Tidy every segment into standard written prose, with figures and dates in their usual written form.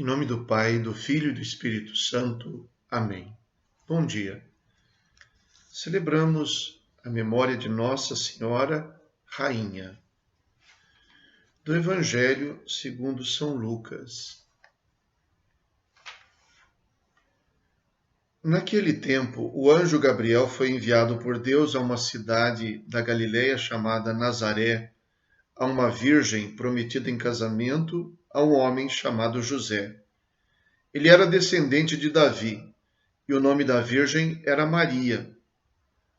Em nome do Pai, do Filho e do Espírito Santo. Amém. Bom dia. Celebramos a memória de Nossa Senhora Rainha. Do Evangelho segundo São Lucas. Naquele tempo, o anjo Gabriel foi enviado por Deus a uma cidade da Galiléia chamada Nazaré, a uma virgem prometida em casamento a um homem chamado José. Ele era descendente de Davi, e o nome da virgem era Maria.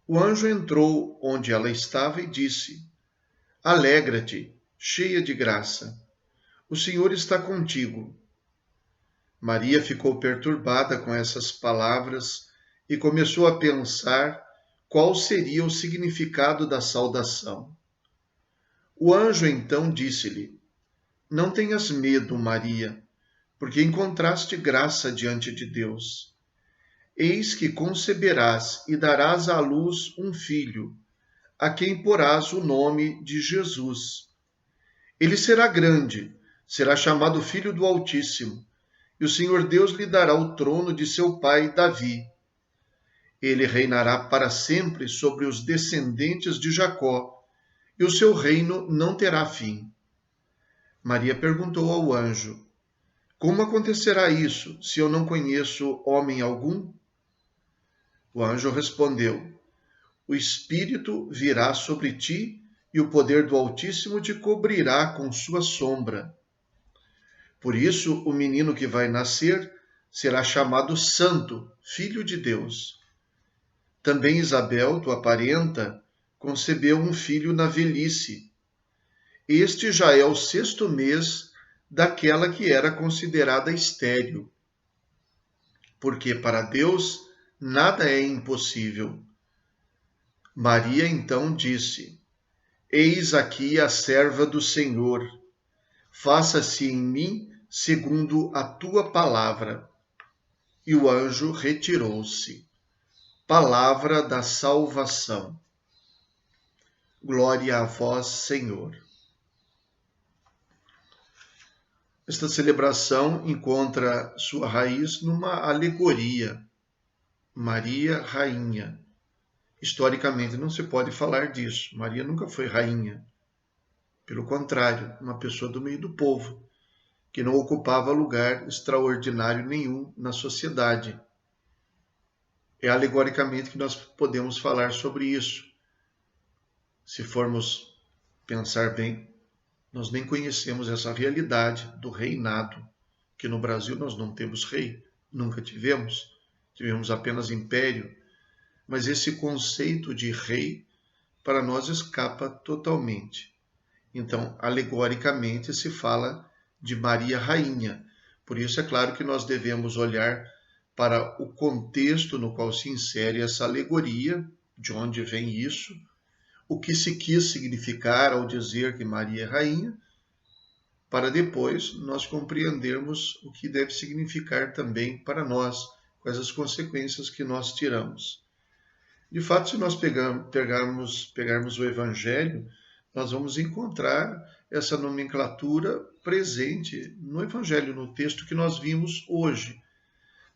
O anjo entrou onde ela estava e disse: Alegra-te, cheia de graça. O Senhor está contigo. Maria ficou perturbada com essas palavras e começou a pensar qual seria o significado da saudação. O anjo então disse-lhe: Não tenhas medo, Maria, porque encontraste graça diante de Deus. Eis que conceberás e darás à luz um filho, a quem porás o nome de Jesus. Ele será grande, será chamado Filho do Altíssimo, e o Senhor Deus lhe dará o trono de seu pai Davi. Ele reinará para sempre sobre os descendentes de Jacó, e o seu reino não terá fim. Maria perguntou ao anjo: Como acontecerá isso, se eu não conheço homem algum? O anjo respondeu: O Espírito virá sobre ti, e o poder do Altíssimo te cobrirá com sua sombra. Por isso, o menino que vai nascer será chamado Santo, Filho de Deus. Também Isabel, tua parenta, concebeu um filho na velhice. Este já é o 6º mês daquela que era considerada estéril. Porque para Deus nada é impossível. Maria então disse: Eis aqui a serva do Senhor. Faça-se em mim segundo a tua palavra. E o anjo retirou-se. Palavra da salvação. Glória a vós, Senhor. Esta celebração encontra sua raiz numa alegoria. Maria, rainha. Historicamente não se pode falar disso. Maria nunca foi rainha. Pelo contrário, uma pessoa do meio do povo, que não ocupava lugar extraordinário nenhum na sociedade. É alegoricamente que nós podemos falar sobre isso. Se formos pensar bem, nós nem conhecemos essa realidade do reinado, que no Brasil nós não temos rei, nunca tivemos apenas império, mas esse conceito de rei para nós escapa totalmente. Então, alegoricamente se fala de Maria Rainha. Por isso é claro que nós devemos olhar para o contexto no qual se insere essa alegoria, de onde vem isso, o que se quis significar ao dizer que Maria é rainha, para depois nós compreendermos o que deve significar também para nós, quais as consequências que nós tiramos. De fato, se nós pegarmos o Evangelho, nós vamos encontrar essa nomenclatura presente no Evangelho, no texto que nós vimos hoje.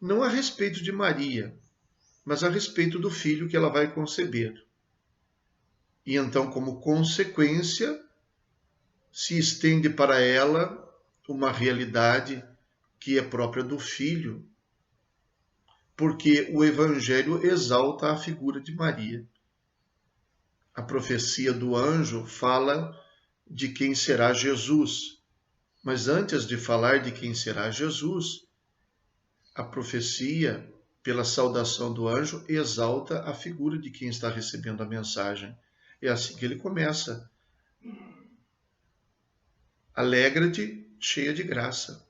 Não a respeito de Maria, mas a respeito do filho que ela vai conceber. E então, como consequência, se estende para ela uma realidade que é própria do filho, porque o Evangelho exalta a figura de Maria. A profecia do anjo fala de quem será Jesus, mas antes de falar de quem será Jesus, a profecia, pela saudação do anjo, exalta a figura de quem está recebendo a mensagem. É assim que ele começa. Alegra-te, cheia de graça.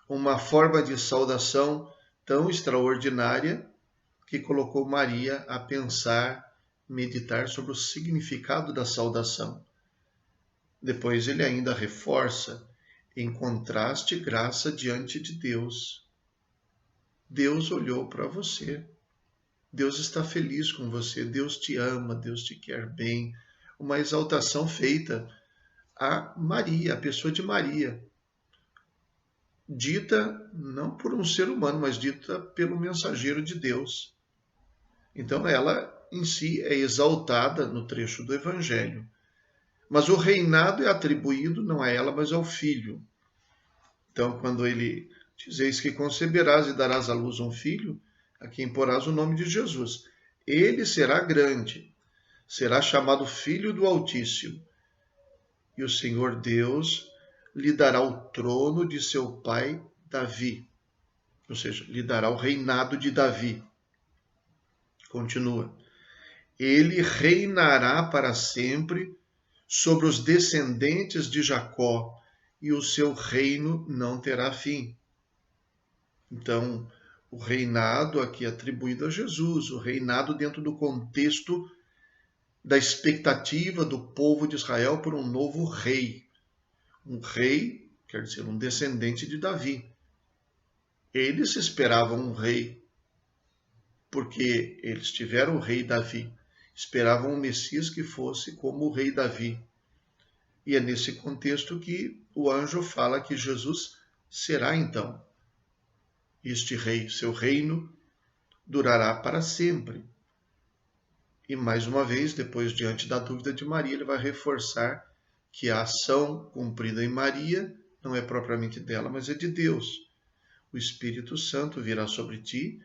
Uma forma de saudação tão extraordinária que colocou Maria a pensar, meditar sobre o significado da saudação. Depois ele ainda reforça: encontraste graça diante de Deus. Deus olhou para você. Deus está feliz com você. Deus te ama, Deus te quer bem. Uma exaltação feita a Maria, a pessoa de Maria. dita não por um ser humano, mas dita pelo mensageiro de Deus. Então ela em si é exaltada no trecho do Evangelho. Mas o reinado é atribuído não a ela, mas ao filho. Então, quando ele diz: Eis que conceberás e darás à luz um filho, a quem porás o nome de Jesus. Ele será grande, será chamado Filho do Altíssimo. E o Senhor Deus lhe dará o trono de seu pai Davi. Ou seja, lhe dará o reinado de Davi. Continua. Ele reinará para sempre sobre os descendentes de Jacó, e o seu reino não terá fim. Então, o reinado aqui é atribuído a Jesus, o reinado dentro do contexto da expectativa do povo de Israel por um novo rei. Um rei, quer dizer, um descendente de Davi. Eles esperavam um rei, porque eles tiveram o rei Davi. Esperavam um Messias que fosse como o rei Davi. E é nesse contexto que o anjo fala que Jesus será então este rei. Seu reino durará para sempre. E mais uma vez, depois, diante da dúvida de Maria, ele vai reforçar que a ação cumprida em Maria não é propriamente dela, mas é de Deus. O Espírito Santo virá sobre ti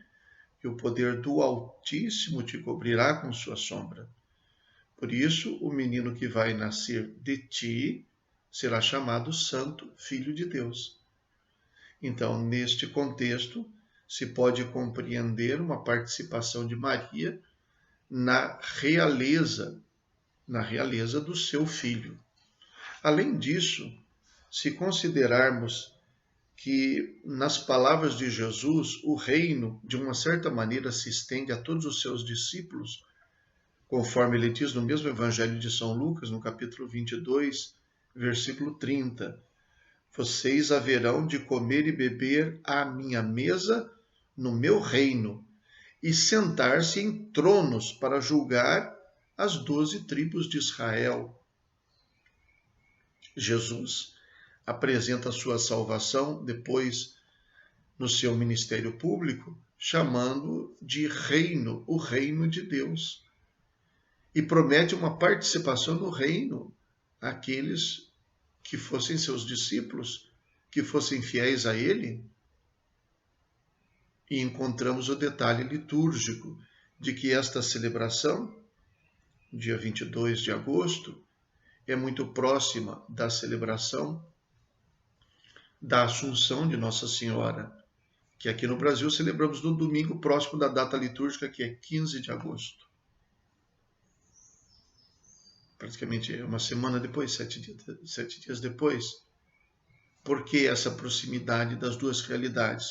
e o poder do Altíssimo te cobrirá com sua sombra. Por isso, o menino que vai nascer de ti será chamado Santo Filho de Deus. Então, neste contexto, se pode compreender uma participação de Maria na realeza do seu filho. Além disso, se considerarmos que nas palavras de Jesus o reino, de uma certa maneira, se estende a todos os seus discípulos, conforme ele diz no mesmo Evangelho de São Lucas, no capítulo 22, versículo 30. Vocês haverão de comer e beber à minha mesa no meu reino, e sentar-se em tronos para julgar as 12 tribos de Israel. Jesus apresenta a sua salvação depois no seu ministério público, chamando de reino, o reino de Deus. E promete uma participação no reino àqueles que fossem seus discípulos, que fossem fiéis a ele. E encontramos o detalhe litúrgico de que esta celebração, dia 22 de agosto, é muito próxima da celebração da Assunção de Nossa Senhora, que aqui no Brasil celebramos no domingo próximo da data litúrgica, que é 15 de agosto. Praticamente uma semana depois, 7 dias depois. Por que essa proximidade das duas realidades?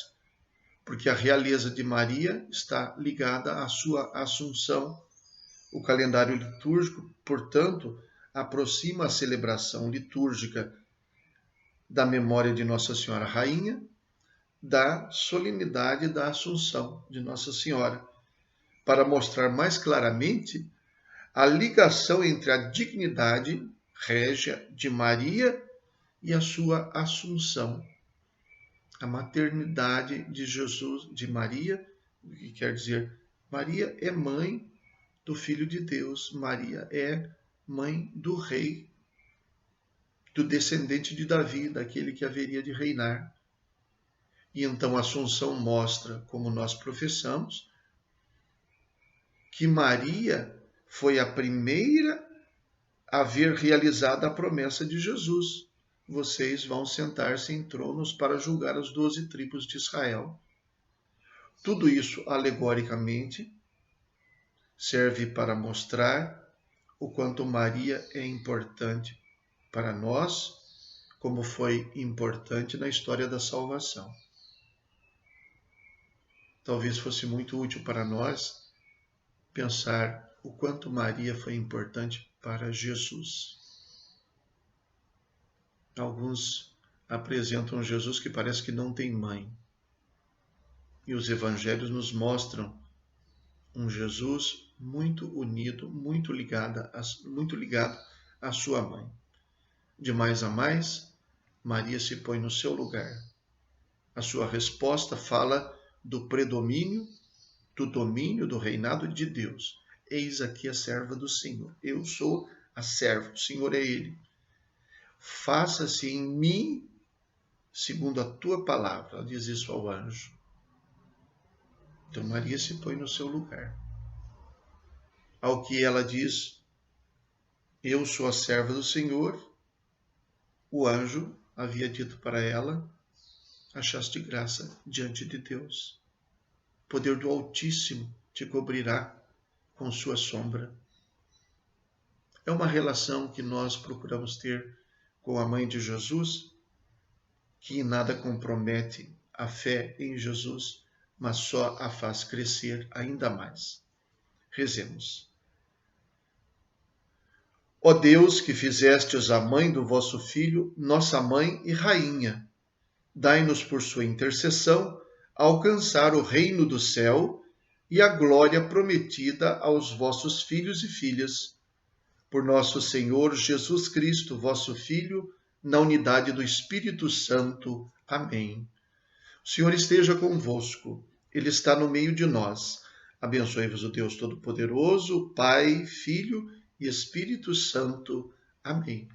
Porque a realeza de Maria está ligada à sua Assunção. O calendário litúrgico, portanto, aproxima a celebração litúrgica da memória de Nossa Senhora Rainha da solenidade da Assunção de Nossa Senhora, para mostrar mais claramente a ligação entre a dignidade régia de Maria e a sua Assunção. A maternidade de Jesus, de Maria, o que quer dizer, Maria é mãe do Filho de Deus, Maria é mãe do rei, do descendente de Davi, daquele que haveria de reinar. E então a Assunção mostra, como nós professamos, que Maria foi a primeira a ver realizada a promessa de Jesus. Vocês vão sentar-se em tronos para julgar as 12 tribos de Israel. Tudo isso, alegoricamente, serve para mostrar o quanto Maria é importante para nós, como foi importante na história da salvação. Talvez fosse muito útil para nós pensar o quanto Maria foi importante para Jesus. Alguns apresentam Jesus que parece que não tem mãe. E os evangelhos nos mostram um Jesus muito unido, muito ligado à sua mãe. De mais a mais, Maria se põe no seu lugar. A sua resposta fala do predomínio, do domínio, do reinado de Deus. Eis aqui a serva do Senhor. Eu sou a serva, o Senhor é Ele. Faça-se em mim segundo a tua palavra. Ela diz isso ao anjo. Então Maria se põe no seu lugar. Ao que ela diz, eu sou a serva do Senhor, o anjo havia dito para ela, achaste graça diante de Deus. O poder do Altíssimo te cobrirá com sua sombra. É uma relação que nós procuramos ter com a mãe de Jesus, que em nada compromete a fé em Jesus, mas só a faz crescer ainda mais. Rezemos. Ó Deus, que fizestes a mãe do vosso Filho, nossa mãe e rainha, dai-nos por sua intercessão alcançar o reino do céu e a glória prometida aos vossos filhos e filhas. Por nosso Senhor Jesus Cristo, vosso Filho, na unidade do Espírito Santo. Amém. O Senhor esteja convosco, Ele está no meio de nós. Abençoe-vos o Deus Todo-Poderoso, Pai, Filho e Espírito Santo. Amém.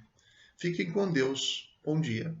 Fiquem com Deus. Bom dia.